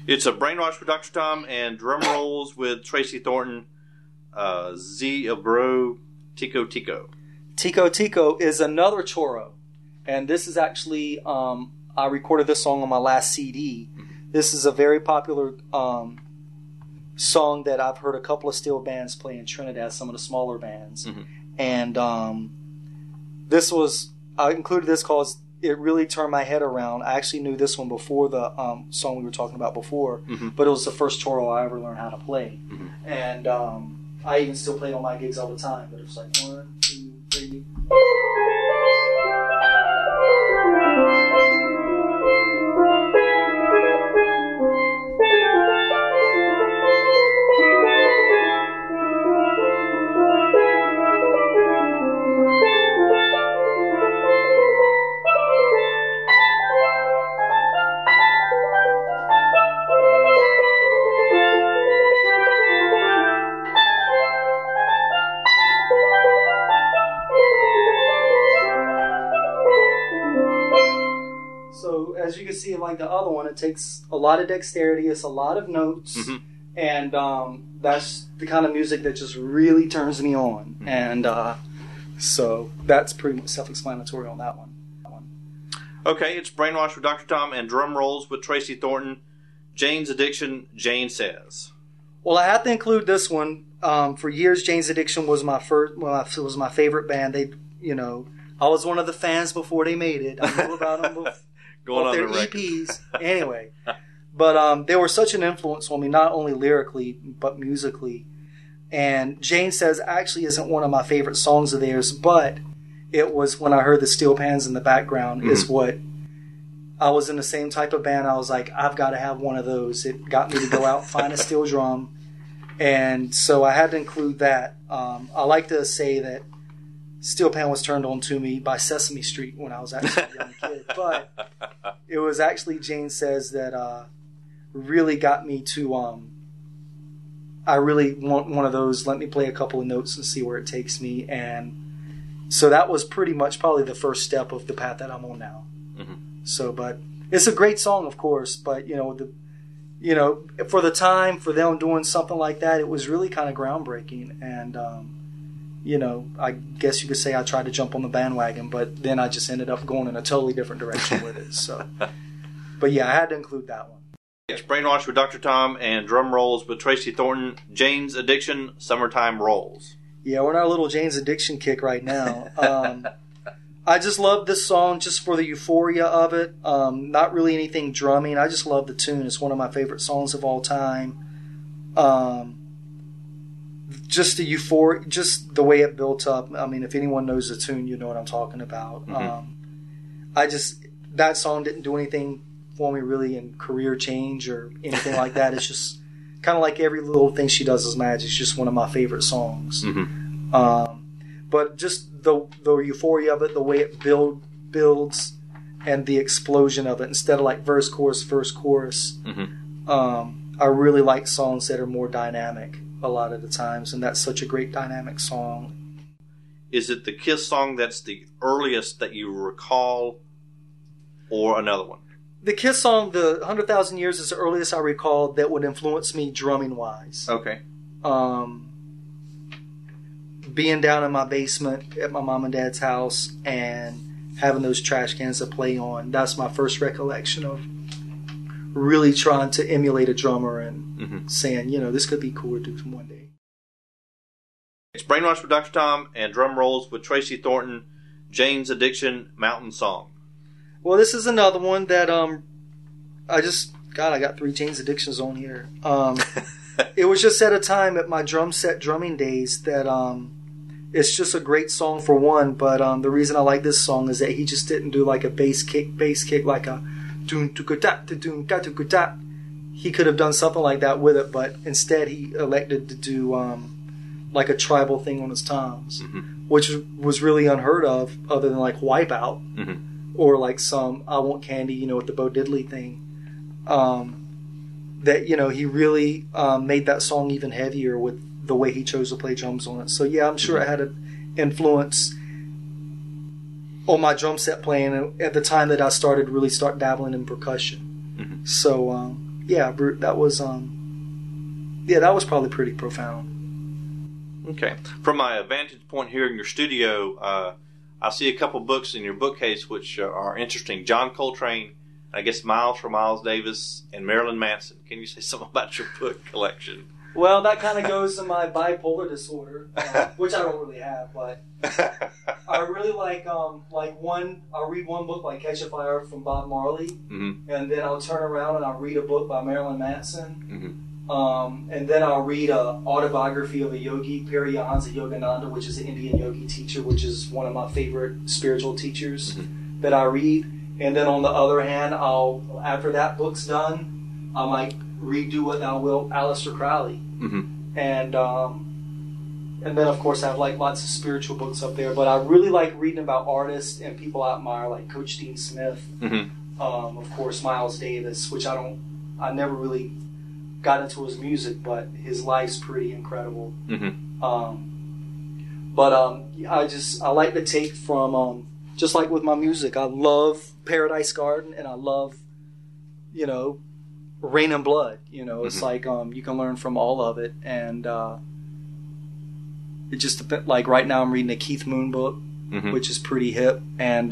It's a brainwash with Dr. Tom and drum rolls with Tracy Thornton, Abreau, Tico Tico. Tico Tico is another choro. And this is actually, I recorded this song on my last CD. This is a very popular song that I've heard a couple of steel bands play in Trinidad, some of the smaller bands. And I included this because it really turned my head around. I actually knew this one before the song we were talking about before, but it was the first choro I ever learned how to play. And I even still play it on my gigs all the time, but it was like 1, 2, 3. As you can see, like the other one, it takes a lot of dexterity. It's a lot of notes, and that's the kind of music that just really turns me on. And so that's pretty much self-explanatory on that one. Okay, it's Brainwash with Dr. Tom and drum rolls with Tracy Thornton. Jane's Addiction, Jane Says. Well, I have to include this one. For years, Jane's Addiction was my was my favorite band. I was one of the fans before they made it. I knew about them before. Going on their the record. EPs. Anyway. But they were such an influence on me, not only lyrically, but musically. And Jane Says actually isn't one of my favorite songs of theirs, but it was when I heard the steel pans in the background is what... I was in the same type of band. I was like, I've got to have one of those. It got me to go out and find a steel drum. And so I had to include that. I like to say that steel pan was turned on to me by Sesame Street when I was actually a young kid. But it was actually Jane Says that really got me to... I really want one of those. Let me play a couple of notes and see where it takes me. And so that was pretty much probably the first step of the path that I'm on now. So, but it's a great song, of course. But for the time for them doing something like that, it was really kind of groundbreaking. And I guess you could say I tried to jump on the bandwagon, but then I just ended up going in a totally different direction with it. So, but yeah, I had to include that one. Yes, Brainwash with Dr. Tom and drum rolls with Tracy Thornton. Jane's Addiction, Summertime Rolls. Yeah, we're on our little Jane's Addiction kick right now. I just love this song just for the euphoria of it. Not really anything drumming. I just love the tune. It's one of my favorite songs of all time. Just the euphoria, just the way it built up. I mean, if anyone knows the tune, you know what I'm talking about. That song didn't do anything for me really in career change or anything like that. It's just kind of like every little thing she does is magic. It's just one of my favorite songs. But just the euphoria of it, the way it builds, and the explosion of it, instead of like verse, chorus, chorus. I really like songs that are more dynamic a lot of the times, and that's such a great dynamic song. Is it the Kiss song that's the earliest that you recall, or another one? The Kiss song, the 100,000 Years, is the earliest I recall that would influence me drumming-wise. Okay. Being down in my basement at my mom and dad's house and having those trash cans to play on, that's my first recollection of really trying to emulate a drummer and saying, this could be cool to do from one day. It's Brainwash with Dr. Tom and drum rolls with Tracy Thornton, Jane's Addiction, Mountain Song. Well, this is another one that I got 3 Jane's Addictions on here. It was just at a time at my drum set drumming days that it's just a great song for one, but the reason I like this song is that he just didn't do like a bass kick like a doon to ta doon ta to ta. He could have done something like that with it, but instead he elected to do like a tribal thing on his toms, which was really unheard of, other than like Wipeout or like some I Want Candy, with the Bo Diddley thing. That he really made that song even heavier with the way he chose to play drums on it. So yeah, I'm sure it had an influence on my drum set playing at the time that I started dabbling in percussion. So yeah, that was probably pretty profound. Okay. From my vantage point here in your studio, I see a couple books in your bookcase which are interesting. John Coltrane, I guess Miles for Miles Davis, and Marilyn Manson. Can you say something about your book collection? Well, that kind of goes to my bipolar disorder, which I don't really have, but I really like I'll read one book like Catch a Fire from Bob Marley, mm-hmm. and then I'll turn around and I'll read a book by Marilyn Manson, mm-hmm. And then I'll read an autobiography of a yogi, Paramahansa Yogananda, which is an Indian yogi teacher, which is one of my favorite spiritual teachers mm-hmm. that I read. And then on the other hand, after that book's done, I might read Do What Thou Wilt, Aleister Crowley. Mm-hmm. And then of course I have like lots of spiritual books up there, but I really like reading about artists and people I admire, like Coach Dean Smith, mm-hmm. Of course Miles Davis, which I never really got into his music, but his life's pretty incredible. Mm-hmm. I like to take from just like with my music, I love Paradise Garden and I love, Rain and Blood. It's mm-hmm. like you can learn from all of it, and it just depends. Like right now, I'm reading a Keith Moon book, mm-hmm. which is pretty hip, and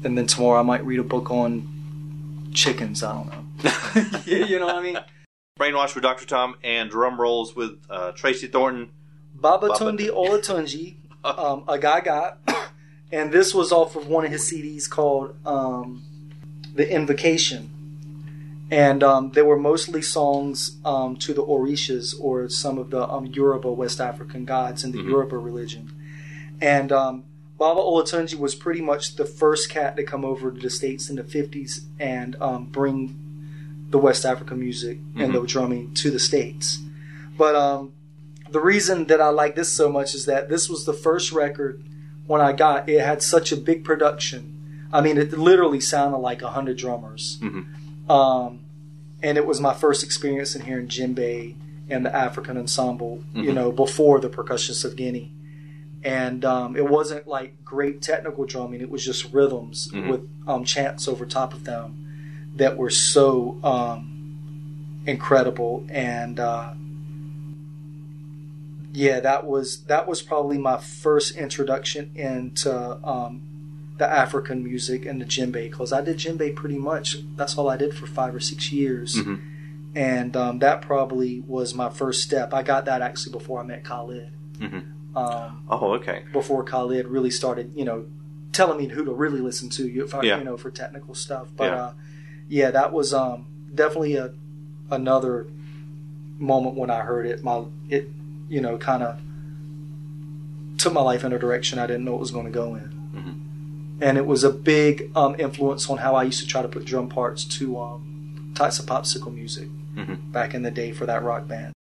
then tomorrow I might read a book on chickens. I don't know. You know what I mean? Brainwash with Dr. Tom and drum rolls with Tracy Thornton. Babatunde Olatunji, a Gaga, and this was off of one of his CDs called The Invocation, and they were mostly songs to the Orishas, or some of the Yoruba West African gods in the mm-hmm. Yoruba religion. And Baba Olatunji was pretty much the first cat to come over to the States in the 50s and bring the West African music mm-hmm. and the drumming to the States. But the reason that I like this so much is that this was the first record when I got it had such a big production. I mean, it literally sounded like 100 drummers. Mm-hmm. And it was my first experience in hearing djembe and the African ensemble, mm-hmm. Before the Percussionists of Guinea. And it wasn't like great technical drumming. It was just rhythms mm-hmm. with chants over top of them that were so incredible. And that was probably my first introduction into the African music and the djembe, because I did djembe pretty much. That's all I did for 5 or 6 years. Mm-hmm. And that probably was my first step. I got that actually before I met Khalid. Mm-hmm. Okay. Before Khalid really started, telling me who to really listen to, for technical stuff. But that was definitely another moment when I heard it. It kind of took my life in a direction I didn't know it was going to go in. Mm-hmm. And it was a big influence on how I used to try to put drum parts to types of popsicle music mm-hmm. back in the day for that rock band.